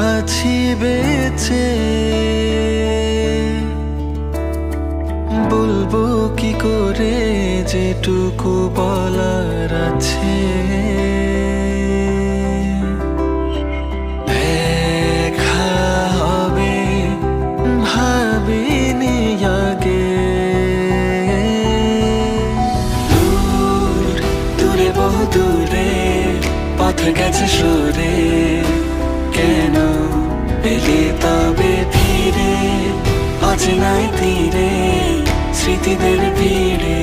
আছি বেঁচে, বলবো কি করে যেটুকু বলার আছে। দেখা হবে ভাবিনি আগে, দূর দূরে বহু দূরে পথ গেছে সরে, কেন এলে তবে ফিরে অচেনায় তীরে স্মৃতিদের ভিড়ে।